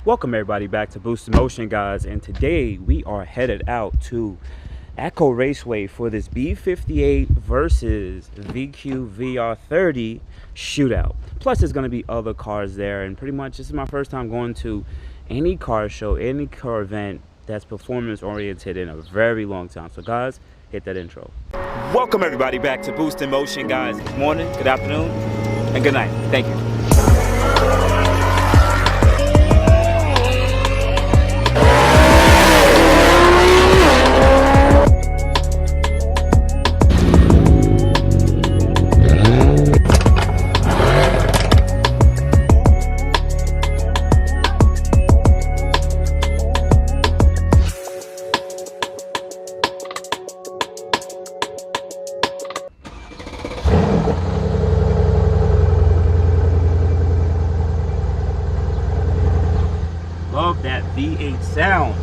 Welcome everybody back to boostinmotion, guys, and today we are headed out to Echo Raceway for this B58 versus VQ VR30 shootout. Plus there's going to be other cars there, and pretty much this is my first time going to any car show, any car event that's performance oriented in a very long time. So guys, hit that intro. Welcome everybody back to boostinmotion, guys. Good morning, good afternoon, and good night. Thank you. Love that V8 sound.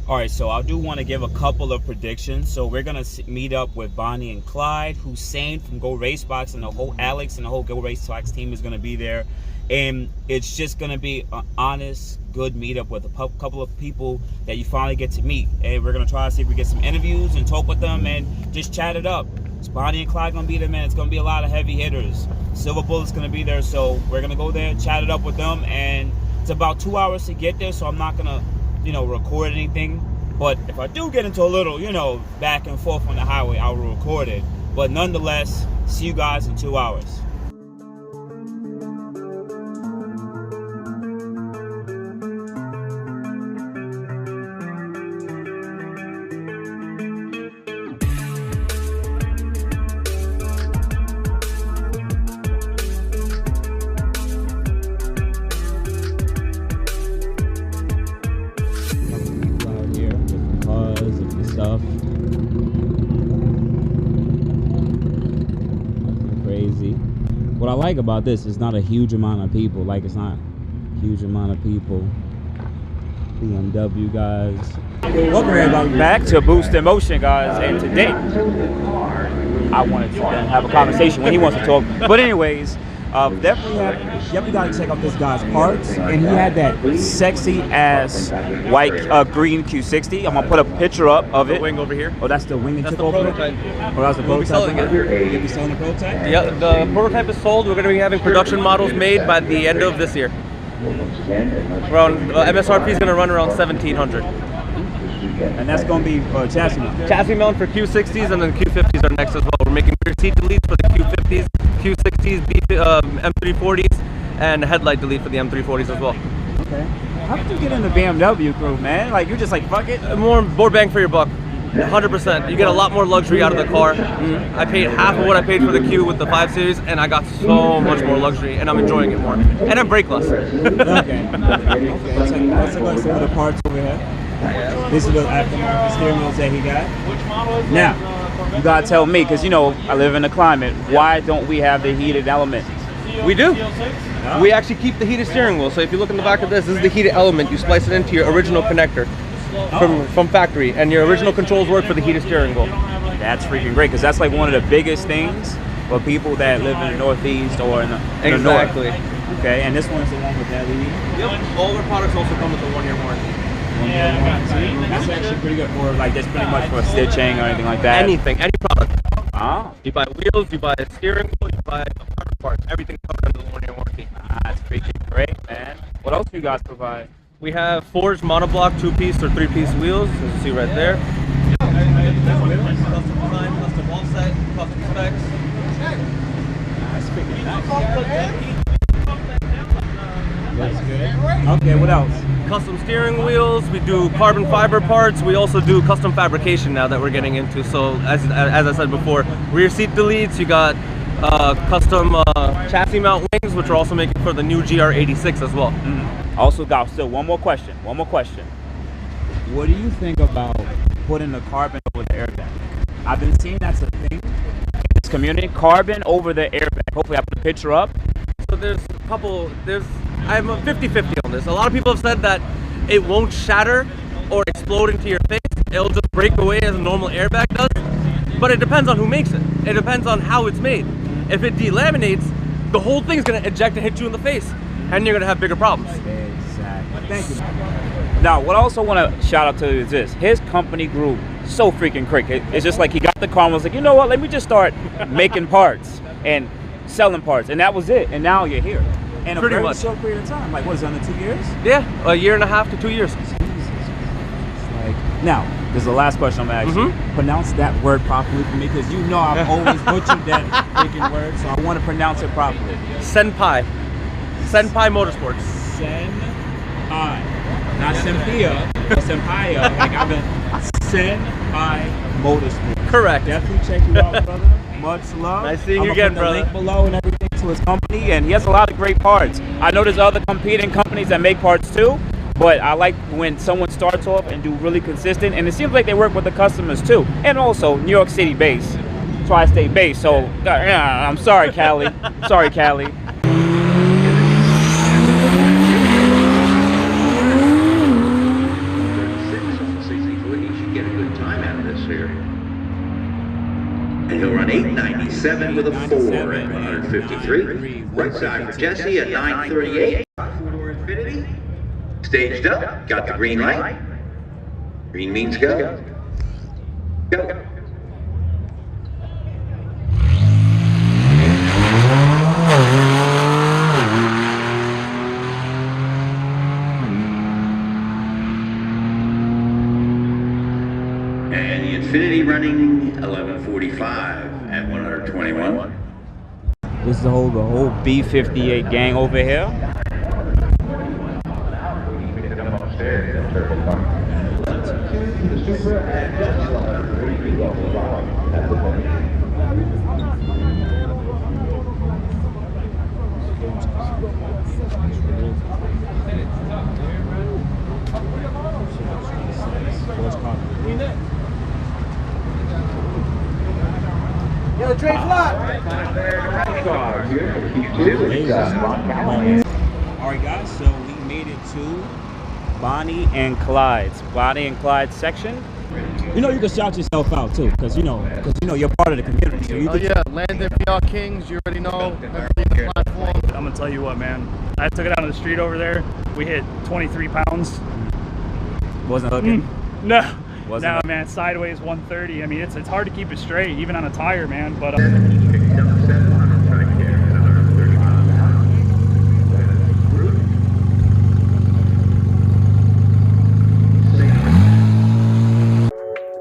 All right, so I do want to give a couple of predictions. So we're gonna meet up with Bonnie and Clyde, Hussein from Go Racebox, and the whole Alex and the whole Go Racebox team is gonna be there. And it's just gonna be an honest, good meetup with a couple of people that you finally get to meet. And we're gonna try to see if we get some interviews and talk with them and just chat it up. It's Bonnie and Clyde gonna be there, man. It's gonna be a lot of heavy hitters. Silver Bullet's gonna be there, so we're gonna go there, chat it up with them, and it's about 2 hours to get there, so I'm not gonna, record anything. But if I do get into a little, back and forth on the highway, I will record it. But nonetheless, see you guys in 2 hours. Stuff. Nothing crazy. What I like about this is not a huge amount of people. Like, it's not a huge amount of people. BMW guys. Welcome everybody back to boostinmotion, guys. And today I wanted to have a conversation when he wants to talk. But anyways, definitely got to check out this guy's parts, and he had that sexy ass white green Q60. I'm gonna put a picture up of it. The wing over here. Oh, that's the wing. That's the prototype. Oh, that's the prototype. We'll be selling it. You'll be selling the prototype. Yeah, the prototype is sold. We're going to be having production models made by the end of this year. Around MSRP is going to run around 1,700. And that's going to be chassis mount. Chassis mount for Q60s, and then Q50s are next as well. We're making rear seat deletes for the Q50s, Q60s, M340s, and headlight delete for the M340s as well. Okay. How did you get in the BMW crew, man? Like, you're just like, fuck it? More bang for your buck. 100%. You get a lot more luxury out of the car. I paid half of what I paid for the Q with the 5 Series, and I got so much more luxury, and I'm enjoying it more. And I'm brakeless. Okay. Let's take a look at some of the parts over here. This is the aftermarket steering wheels that he got. Now, you gotta tell me, because I live in the climate, why don't we have the heated element? We do. We actually keep the heated steering wheel. So if you look in the back of this is the heated element. You splice it into your original connector from factory, and your original controls work for the heated steering wheel. That's freaking great, because that's like one of the biggest things for people that live in the Northeast or in the North. Exactly. Okay, and this one's the one with LED? Yep. All of our products also come with a 1-year warranty. That's actually pretty good for, like, that's pretty much for stitching or anything like that. Anything, any product. Oh. You buy wheels, you buy a steering wheel, you buy parts. Everything covered under the 1-year warranty. That's freaking great, man. What else do you guys provide? We have forged monoblock 2-piece or 3-piece wheels, as you see right there. Custom design, custom offset, custom specs. That's freaking nice. That's good. Okay, what else? Custom steering wheels. We do carbon fiber parts. We also do custom fabrication now that we're getting into. So as I said before, rear seat deletes. You got custom chassis mount wings, which we're also making for the new GR86 as well. Also got still one more question. What do you think about putting the carbon over the airbag? I've been seeing that's a thing in this community. Carbon over the airbag. Hopefully I put a picture up. So I'm a 50-50 on this. A lot of people have said that it won't shatter or explode into your face. It'll just break away as a normal airbag does. But it depends on who makes it. It depends on how it's made. If it delaminates, the whole thing's gonna eject and hit you in the face, and you're gonna have bigger problems. Thank you. Now, what I also want to shout out to is this. His company grew so freaking quick. It's just like he got the car and was like, you know what? Let me just start making parts and selling parts. And that was it. And now you're here. In a Pretty very much. short period of time. Like, what is it, under 2 years? Yeah, a year and a half to 2 years. Now, this is the last question I'm going to ask you. Pronounce that word properly for me, because you know I've always butchered that freaking word, so I want to pronounce it properly. Senpai. Senpai Motorsports. Senpai. Not Senpai, but Senpai. Like I've been Senpai Motorsports. Correct. Definitely check you out, brother. Much love. Nice seeing you again, brother. I'm gonna put the link below and everything to his company, and he has a lot of great parts. I know there's other competing companies that make parts too, but I like when someone starts off and do really consistent, and it seems like they work with the customers too, and also New York City based, tri-state based. So I'm sorry, Cali. Sorry, Cali. And he'll run 897 with a 4 at 153. Right side for Jesse at 938. Four-door Infinity. Staged up. Got the green light. Green means go. Go. And the Infinity running 1145 at 121. This is the whole B58 gang over here. Yo, Dre Flock! Alright guys, so we made it to Bonnie and Clyde's section. You know you can shout yourself out too, because you know you're part of the community. So you Yeah, Landon VR Kings, you already know. Everybody in the platform. I'm gonna tell you what, man. I took it out on the street over there. We hit 23 pounds. Wasn't hooking? No. Wasn't No, it? man, sideways 130. I mean, it's hard to keep it straight, even on a tire, man. But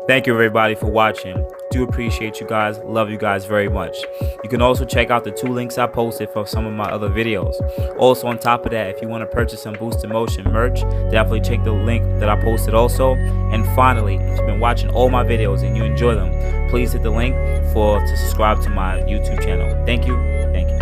Thank you everybody for watching. Do appreciate you guys. Love you guys very much. You can also check out the 2 links I posted for some of my other videos. Also on top of that, if you want to purchase some boostinmotion merch, definitely check the link that I posted also. And finally, if you've been watching all my videos and you enjoy them, please hit the link to subscribe to my YouTube channel. Thank you. Thank you.